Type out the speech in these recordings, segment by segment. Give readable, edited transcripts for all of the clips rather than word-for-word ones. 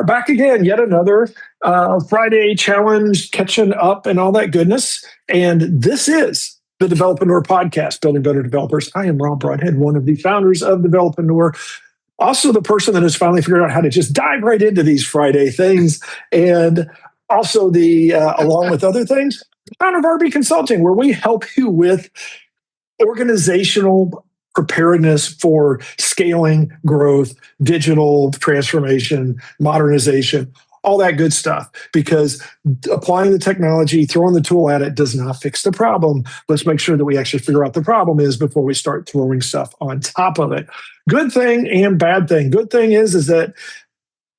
are back again, yet another Friday challenge, catching up and all that goodness. And this is the Developreneur Podcast, Building Better Developers. I am Rob Broadhead, one of the founders of Developreneur, also the person that has finally figured out how to just dive right into these Friday things, and also the, along with other things, founder of RB Consulting, where we help you with organizational preparedness for scaling, growth, digital transformation, modernization, all that good stuff. Because applying the technology, throwing the tool at it does not fix the problem. Let's make sure that we actually figure out the problem is before we start throwing stuff on top of it. Good thing and bad thing. Good thing is that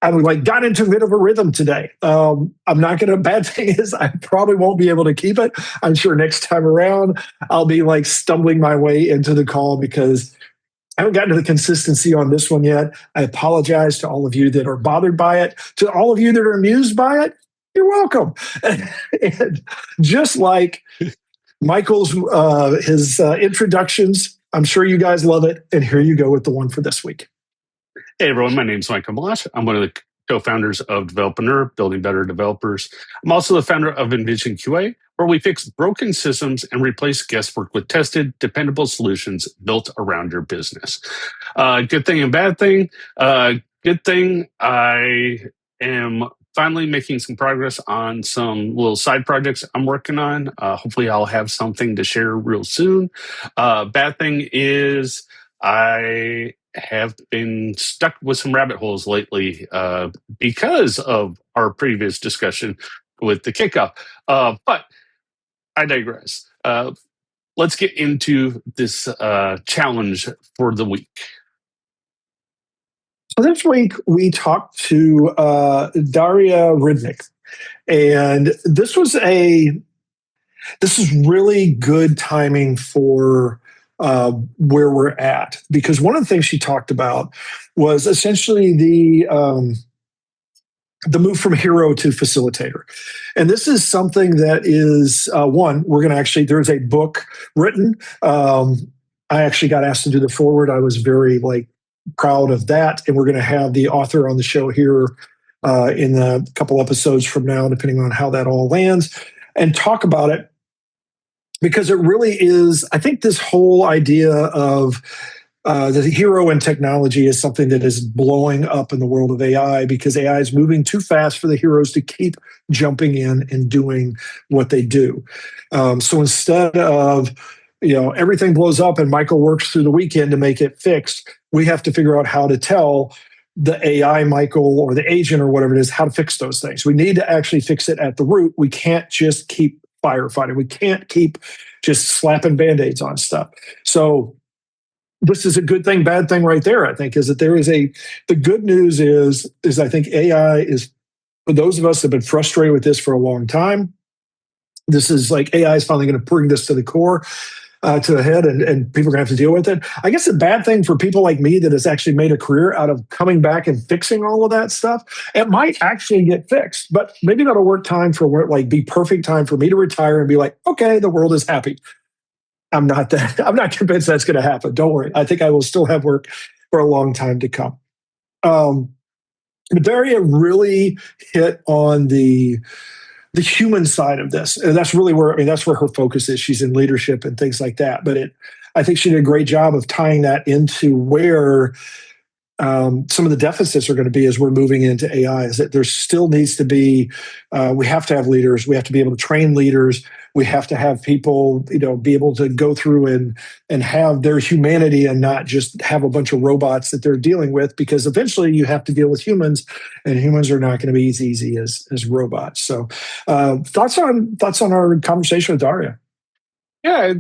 I got into a bit of a rhythm today. I'm not going to, bad thing is I probably won't be able to keep it. I'm sure next time around, I'll be stumbling my way into the call because I haven't gotten to the consistency on this one yet. I apologize to all of you that are bothered by it. To all of you that are amused by it, you're welcome. And just like Michael's, his introductions, I'm sure you guys love it. And here you go with the one for this week. Hey everyone, my name is Michael Malash. I'm one of the co-founders of Developreneur, Building Better Developers. I'm also the founder of Envision QA, where we fix broken systems and replace guesswork with tested, dependable solutions built around your business. Good thing and bad thing. Good thing, I am finally making some progress on some little side projects I'm working on. Hopefully I'll have something to share real soon. Bad thing is I have been stuck with some rabbit holes lately because of our previous discussion with the kickoff. But I digress. Let's get into this challenge for the week. So this week we talked to Daria Rydnik, and this is really good timing for where we're at, because one of the things she talked about was essentially the move from hero to facilitator. And this is something that is one, we're going to actually, there's a book written. I actually got asked to do the forward. I was very proud of that. And we're going to have the author on the show here in a couple episodes from now, depending on how that all lands, and talk about it. Because it really is, I think this whole idea of the hero in technology is something that is blowing up in the world of AI, because AI is moving too fast for the heroes to keep jumping in and doing what they do. So instead of, everything blows up and Michael works through the weekend to make it fixed, we have to figure out how to tell the AI Michael or the agent or whatever it is how to fix those things. We need to actually fix it at the root. We can't just keep firefighting. We can't keep just slapping Band-Aids on stuff. So this is a good thing, bad thing right there, I think, is that the good news is I think AI is, for those of us that have been frustrated with this for a long time, this is AI is finally going to bring this to the core, to the head, and people are going to have to deal with it. I guess the bad thing for people like me that has actually made a career out of coming back and fixing all of that stuff, it might actually get fixed, but maybe that'll work time for where be perfect time for me to retire and be okay, the world is happy. I'm not convinced that's going to happen. Don't worry. I think I will still have work for a long time to come. But Daria really hit on the human side of this. And that's really that's where her focus is. She's in leadership and things like that. But I think she did a great job of tying that into where some of the deficits are going to be as we're moving into AI, is that there still needs to be, we have to have leaders. We have to be able to train leaders. We have to have people, be able to go through and have their humanity and not just have a bunch of robots that they're dealing with, because eventually you have to deal with humans, and humans are not going to be as easy as robots. So thoughts on our conversation with Daria? Yeah,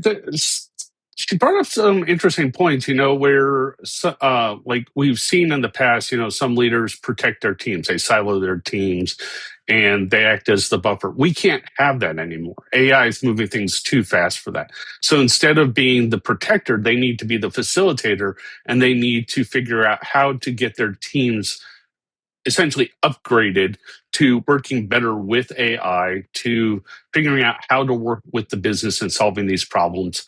she brought up some interesting points, where we've seen in the past, some leaders protect their teams, they silo their teams, and they act as the buffer. We can't have that anymore. AI is moving things too fast for that. So instead of being the protector, they need to be the facilitator, and they need to figure out how to get their teams essentially upgraded to working better with AI, to figuring out how to work with the business and solving these problems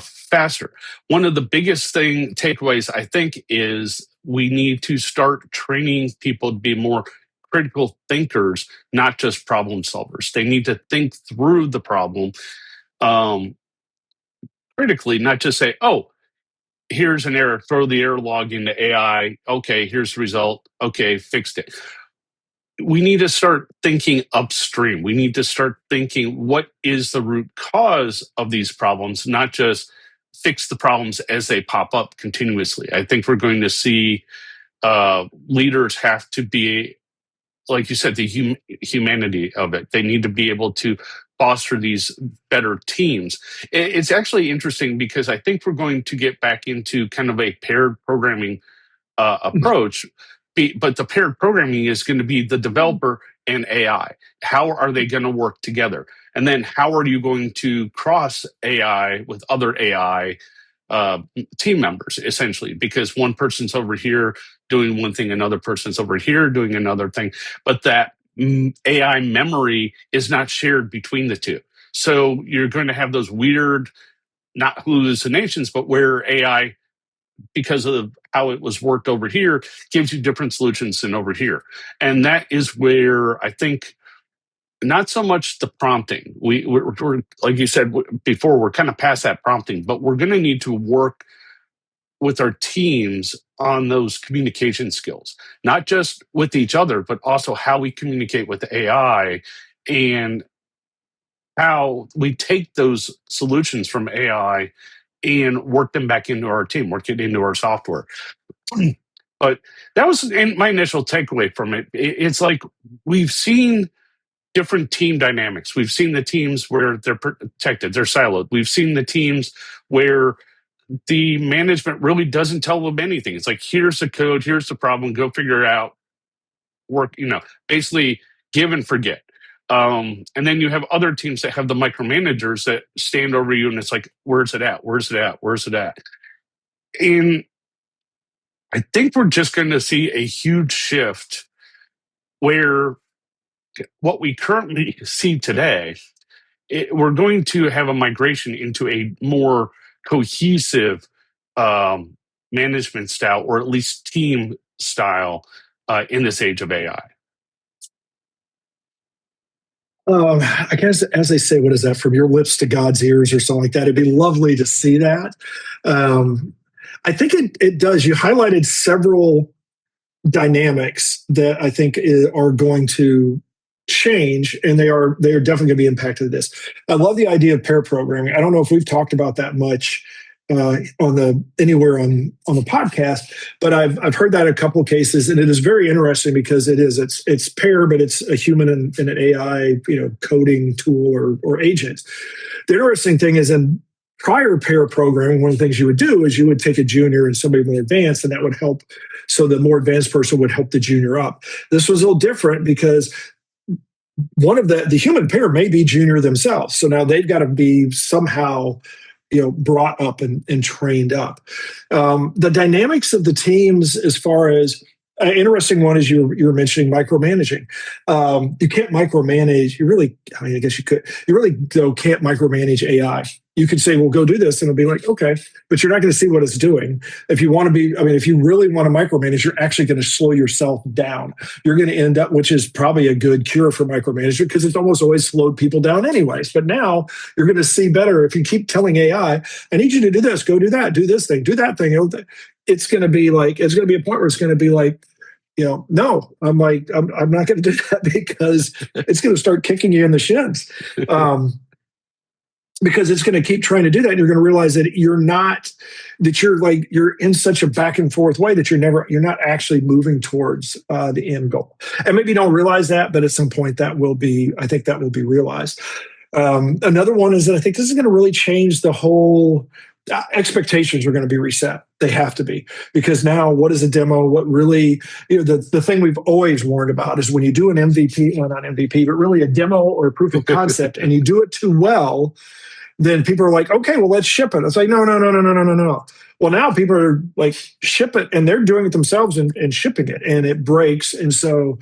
faster. One of the biggest takeaways, I think, is we need to start training people to be more critical thinkers, not just problem solvers. They need to think through the problem um, critically, not just say, oh, here's an error, throw the error log into AI. Okay, here's the result. Okay, fixed it. We need to start thinking upstream. We need to start thinking what is the root cause of these problems, not just fix the problems as they pop up continuously. I think we're going to see leaders have to be, like you said, the humanity of it. They need to be able to foster these better teams. It's actually interesting because I think we're going to get back into kind of a paired programming approach. But the paired programming is going to be the developer and AI. How are they going to work together? And then how are you going to cross AI with other AI team members, essentially? Because one person's over here doing one thing, another person's over here doing another thing. But that AI memory is not shared between the two. So you're going to have those weird, not hallucinations, but where AI, because of how it was worked over here, gives you different solutions than over here. And that is where I think not so much the prompting. We're like you said before, we're kind of past that prompting, but we're going to need to work with our teams on those communication skills, not just with each other, but also how we communicate with the AI and how we take those solutions from AI and work them back into our team, work it into our software. But that was my initial takeaway from it. It's like we've seen different team dynamics. We've seen the teams where they're protected, they're siloed. We've seen the teams where the management really doesn't tell them anything. It's like, here's the code, here's the problem, go figure it out, work, basically give and forget. And then you have other teams that have the micromanagers that stand over you and it's like, where's it at? Where's it at? Where's it at? And I think we're just going to see a huge shift where what we currently see today, we're going to have a migration into a more cohesive management style, or at least team style, in this age of AI. I guess, as they say, what is that, from your lips to God's ears or something like that? It'd be lovely to see that. I think it does. You highlighted several dynamics that I think are going to change, and they are definitely going to be impacted by this. I love the idea of pair programming. I don't know if we've talked about that much anywhere on the podcast, but I've heard that a couple of cases, and it is very interesting because it's pair, but it's a human and an AI coding tool or agent. The interesting thing is, in prior pair programming, one of the things you would do is you would take a junior and somebody more advanced, and that would help. So the more advanced person would help the junior up. This was a little different because one of the human pair may be junior themselves. So now they've got to be somehow brought up and trained up. The dynamics of the teams, as far as interesting one, is you were mentioning micromanaging. You can't micromanage. I guess you could. You really can't micromanage AI. You could say, well, go do this, and it'll be like, okay, but you're not going to see what it's doing. If you really want to micromanage, you're actually going to slow yourself down. You're going to end up, which is probably a good cure for micromanagement because it's almost always slowed people down anyways. But now you're going to see better if you keep telling AI, I need you to do this, go do that, do this thing, do that thing. It's going to be a point where it's going to be like, no, I'm not going to do that because it's going to start kicking you in the shins. Because it's going to keep trying to do that, and you're going to realize that you're in such a back and forth way that you're not actually moving towards the end goal. And maybe you don't realize that, but at some point I think that will be realized. Another one is that I think this is going to really change the whole expectations are going to be reset. They have to be, because now what is a demo? What really, the thing we've always warned about is when you do an MVP, well, not MVP, but really a demo or a proof of concept, and you do it too well, then people are like, okay, well, let's ship it. It's like, no. Well, now people are like, ship it, and they're doing it themselves and shipping it, and it breaks. And so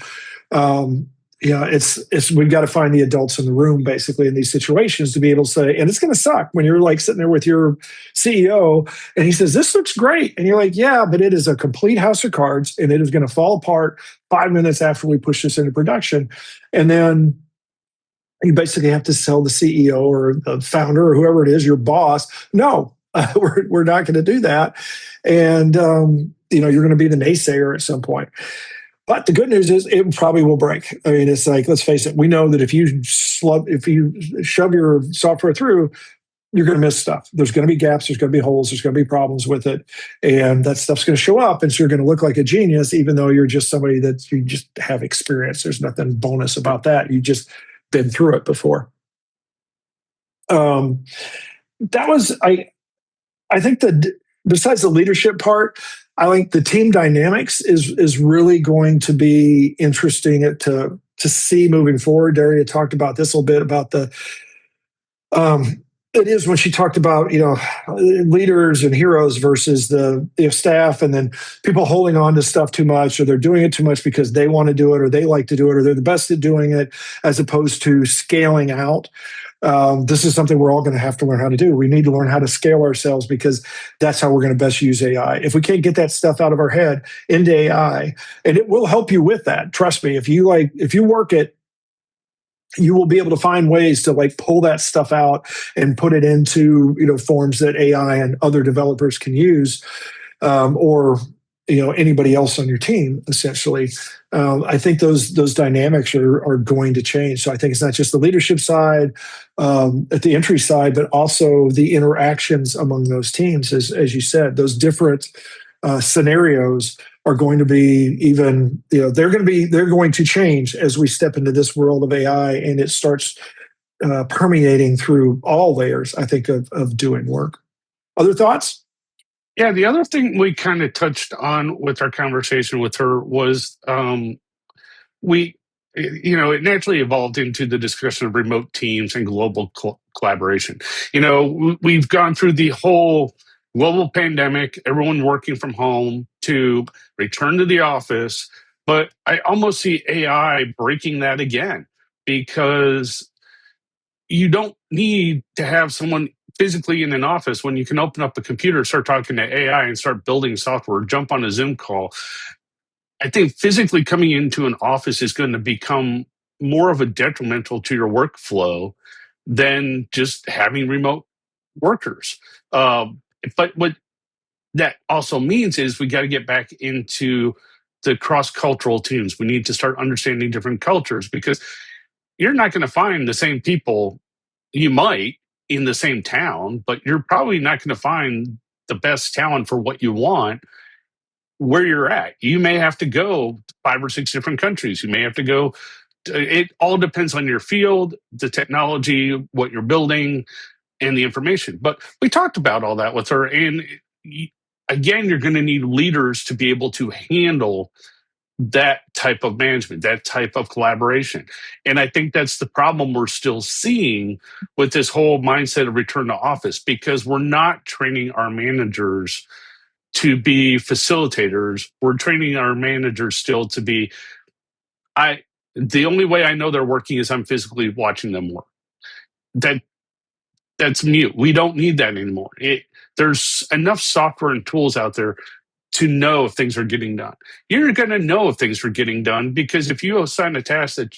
Yeah, it's we've got to find the adults in the room basically in these situations to be able to say, and it's going to suck when you're like sitting there with your CEO and he says, "This looks great," and you're like, "Yeah, but it is a complete house of cards, and it is going to fall apart 5 minutes after we push this into production," and then you basically have to sell the CEO or the founder or whoever it is, your boss, no, we're not going to do that, and you're going to be the naysayer at some point. But the good news is it probably will break. I mean, it's like, let's face it, we know that if you shove your software through, you're going to miss stuff. There's going to be gaps, there's going to be holes, there's going to be problems with it, and that stuff's going to show up. And so you're going to look like a genius, even though you're just somebody that you just have experience. There's nothing bonus about that. You just been through it before. Um, that was I think that besides the leadership part, I think the team dynamics is really going to be interesting to see moving forward. Daria talked about this a little bit about the it is when she talked about leaders and heroes versus the staff, and then people holding on to stuff too much, or they're doing it too much because they want to do it or they like to do it or they're the best at doing it, as opposed to scaling out. This is something we're all going to have to learn how to do. We need to learn how to scale ourselves because that's how we're going to best use AI. If we can't get that stuff out of our head into AI, and it will help you with that. Trust me, if you work it, you will be able to find ways to like pull that stuff out and put it into forms that AI and other developers can use, or anybody else on your team. Essentially, I think those dynamics are going to change. So I think it's not just the leadership side at the entry side, but also the interactions among those teams. As you said, those different scenarios are going to be they're going to change as we step into this world of AI and it starts permeating through all layers, I think, of doing work. Other thoughts? Yeah, the other thing we kind of touched on with our conversation with her was we, it naturally evolved into the discussion of remote teams and global collaboration. We've gone through the whole global pandemic, everyone working from home, to return to the office. But I almost see AI breaking that again, because you don't need to have someone physically in an office when you can open up a computer, start talking to AI, and start building software, jump on a Zoom call. I think physically coming into an office is going to become more of a detrimental to your workflow than just having remote workers. But what that also means is we got to get back into the cross-cultural teams. We need to start understanding different cultures, because you're not going to find the same people. You might in the same town, but you're probably not going to find the best talent for what you want where you're at. You may have to go to 5 or 6 different countries. You may have to go. It all depends on your field, the technology, what you're building, and the information. But we talked about all that with her. And again, you're going to need leaders to be able to handle that type of management, that type of collaboration. And I think that's the problem we're still seeing with this whole mindset of return to office, because we're not training our managers to be facilitators. We're training our managers still to be, the only way I know they're working is I'm physically watching them work. That's mute. We don't need that anymore. There's enough software and tools out there to know if things are getting done. You're going to know if things are getting done, because if you assign a task that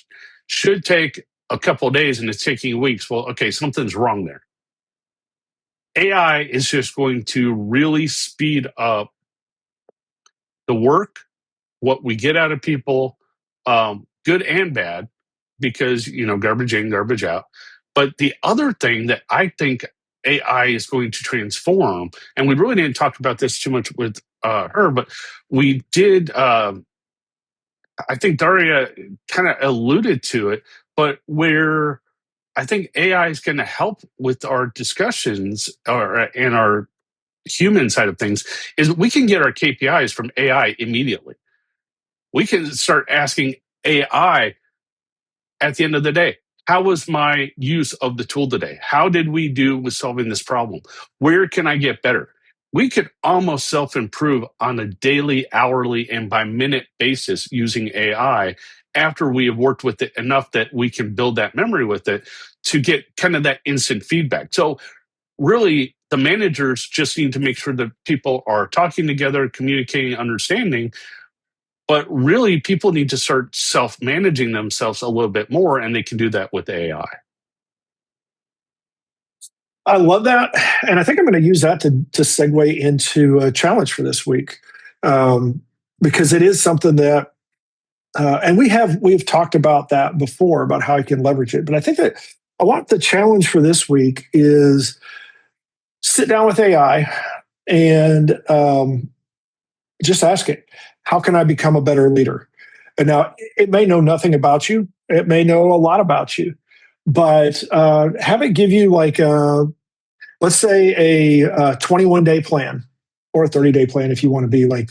should take a couple of days and it's taking weeks, well, okay, something's wrong there. AI is just going to really speed up the work, what we get out of people, good and bad, because, garbage in, garbage out. But the other thing that I think AI is going to transform, and we really didn't talk about this too much with her, but we did. I think Daria kind of alluded to it, but where I think AI is going to help with our discussions and our human side of things is we can get our KPIs from AI immediately. We can start asking AI at the end of the day, how was my use of the tool today? How did we do with solving this problem? Where can I get better? We could almost self improve on a daily, hourly, and by minute basis using AI. after we have worked with it enough that we can build that memory with it to get kind of that instant feedback. So really, the managers just need to make sure that people are talking together, communicating, understanding. But really, people need to start self-managing themselves a little bit more, and they can do that with AI. I love that, and I think I'm going to use that to segue into a challenge for this week, because it is something that, and we've talked about that before about how you can leverage it. But I think that I want the challenge for this week is sit down with AI and just ask it, how can I become a better leader? And now it may know nothing about you. It may know a lot about you, but have it give you like let's say a 21-day plan or a 30-day plan if you want to be like,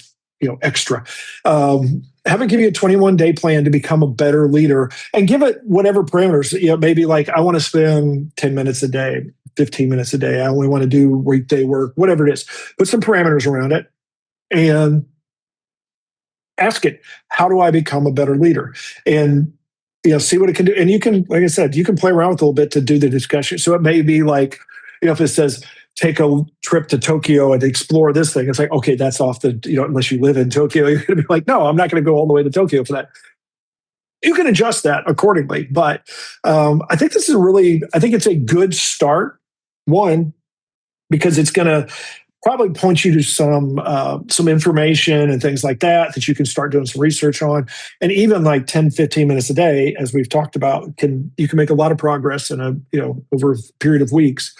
extra. Have it give you a 21-day plan to become a better leader and give it whatever parameters, maybe like I want to spend 10 minutes a day, 15 minutes a day. I only want to do weekday work, whatever it is. Put some parameters around it and ask it, how do I become a better leader? And see what it can do. And you can, like I said, you can play around with it a little bit to do the discussion. So it may be like, if it says take a trip to Tokyo and explore this thing, it's like, okay, that's off the, unless you live in Tokyo, you're going to be like, no, I'm not going to go all the way to Tokyo for that. You can adjust that accordingly. But I think I think it's a good start. One, because it's going to probably point you to some information and things like that you can start doing some research on. And even like 10, 15 minutes a day, as we've talked about, you can make a lot of progress in over a period of weeks.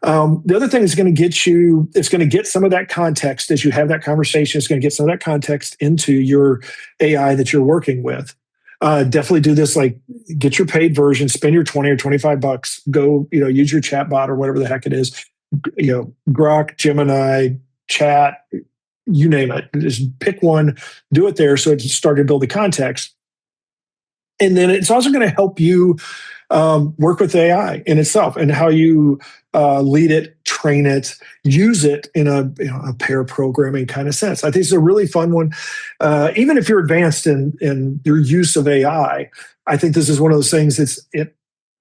The other thing is going to it's going to get some of that context as you have that conversation. It's going to get some of that context into your AI that you're working with. Definitely do this, like get your paid version, spend your 20 or $25, go, use your chat bot or whatever the heck it is, Grok, Gemini, chat, you name it. Just pick one, do it there. So it's starting to build the context. And then it's also going to help you work with AI in itself and how you lead it, train it, use it in a pair programming kind of sense. I think it's a really fun one. Even if you're advanced in your use of AI, I think this is one of those things.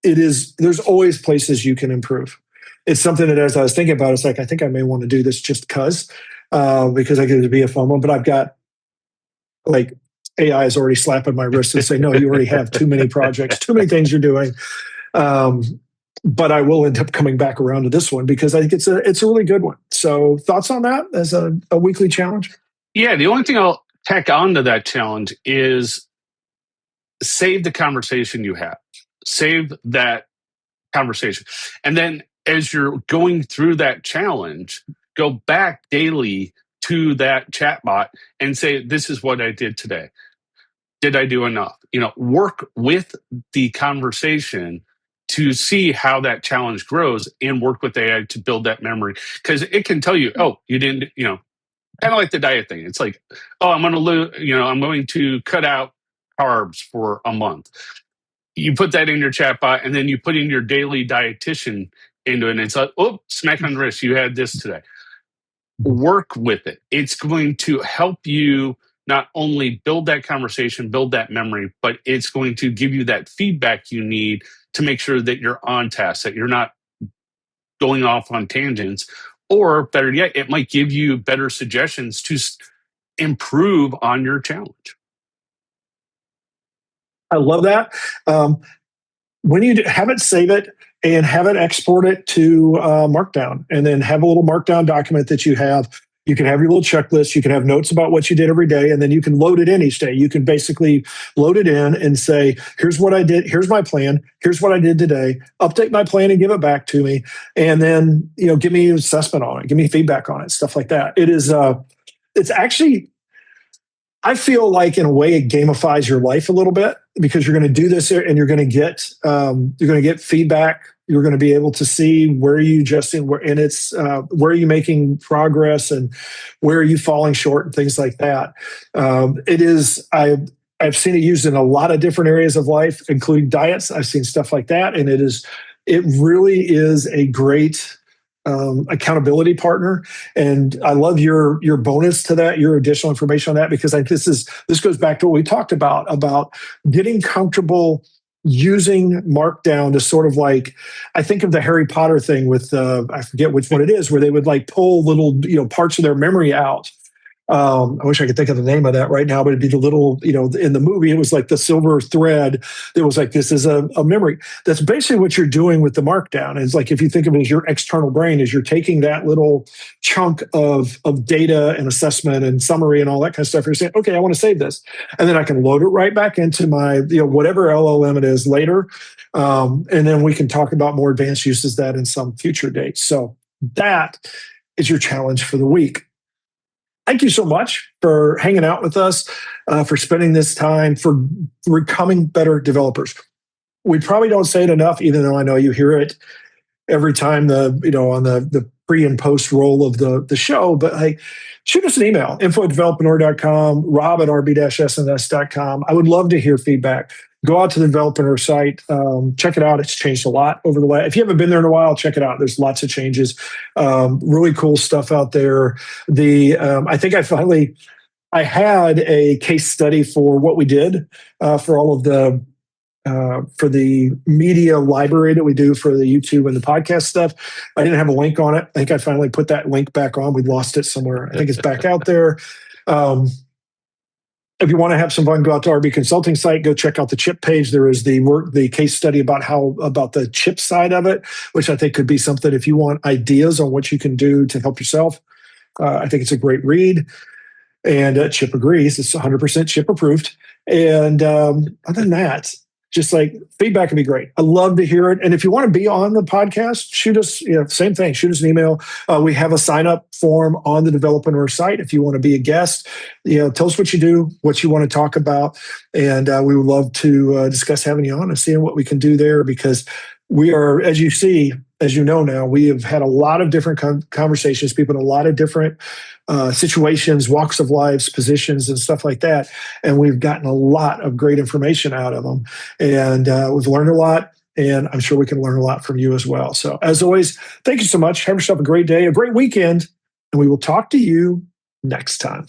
There's always places you can improve. It's something that, as I was thinking about, it's like I think I may want to do this just because I get it to be a fun one. But I've got like AI is already slapping my wrist and say, no, you already have too many projects, too many things you're doing. But I will end up coming back around to this one because I think it's a really good one. So thoughts on that as a weekly challenge? Yeah, the only thing I'll tack on to that challenge is save the conversation you have. Save that conversation. And then as you're going through that challenge, go back daily to that chatbot and say, this is what I did today. Did I do enough? Work with the conversation to see how that challenge grows and work with AI to build that memory. Because it can tell you, oh, you didn't, kind of like the diet thing. It's like, oh, I'm going to cut out carbs for a month. You put that in your chatbot and then you put in your daily dietitian into it. And it's like, oh, smack on the wrist. You had this today. Work with it. It's going to help you not only build that conversation, build that memory, but it's going to give you that feedback you need to make sure that you're on task, that you're not going off on tangents, or better yet, it might give you better suggestions to improve on your challenge. I love that. When you have it, save it and have it export it to Markdown, and then have a little Markdown document that you have. You can have your little checklist. You can have notes about what you did every day, and then you can load it in each day. You can basically load it in and say, here's what I did. Here's my plan. Here's what I did today. Update my plan and give it back to me. And then, give me an assessment on it. Give me feedback on it, stuff like that. It's actually, I feel like in a way it gamifies your life a little bit because you're going to do this and you're going to get feedback. You're going to be able to see where are you adjusting, where are you making progress and where are you falling short and things like that. I've seen it used in a lot of different areas of life, including diets. I've seen stuff like that, and it really is a great accountability partner. And I love your bonus to that, your additional information on that, because this goes back to what we talked about getting comfortable using Markdown to sort of like, I think of the Harry Potter thing with I forget which one it is, where they would like pull little parts of their memory out. I wish I could think of the name of that right now, but it'd be the little, in the movie, it was like the silver thread that was like, this is a memory. That's basically what you're doing with the Markdown. It's like, if you think of it as your external brain, is you're taking that little chunk of data and assessment and summary and all that kind of stuff. You're saying, okay, I want to save this. And then I can load it right back into my, whatever LLM it is later. And then we can talk about more advanced uses of that in some future dates. So that is your challenge for the week. Thank you so much for hanging out with us, for spending this time, for becoming better developers. We probably don't say it enough, even though I know you hear it every time on the pre and post roll of the show. But hey, shoot us an email, info@developreneur.com, rob@rb-sns.com. I would love to hear feedback. Go out to the Developreneur site, check it out. It's changed a lot over the last. If you haven't been there in a while, check it out. There's lots of changes, really cool stuff out there. I think I had a case study for what we did for all of for the media library that we do for the YouTube and the podcast stuff. I didn't have a link on it. I think I finally put that link back on. We lost it somewhere. I think it's back out there. If you want to have some fun, go out to RB Consulting site, go check out the chip page. There is the case study about the chip side of it, which I think could be something if you want ideas on what you can do to help yourself. I think it's a great read. And Chip agrees. It's 100% Chip approved. And other than that, just like feedback can be great. I love to hear it. And if you want to be on the podcast, shoot us, same thing, shoot us an email. We have a sign up form on the Developreneur site. If you want to be a guest, tell us what you do, what you want to talk about. And we would love to discuss having you on and seeing what we can do there, because we are, as you know now, we have had a lot of different conversations, people in a lot of different situations, walks of lives, positions, and stuff like that. And we've gotten a lot of great information out of them. And we've learned a lot. And I'm sure we can learn a lot from you as well. So as always, thank you so much. Have yourself a great day, a great weekend. And we will talk to you next time.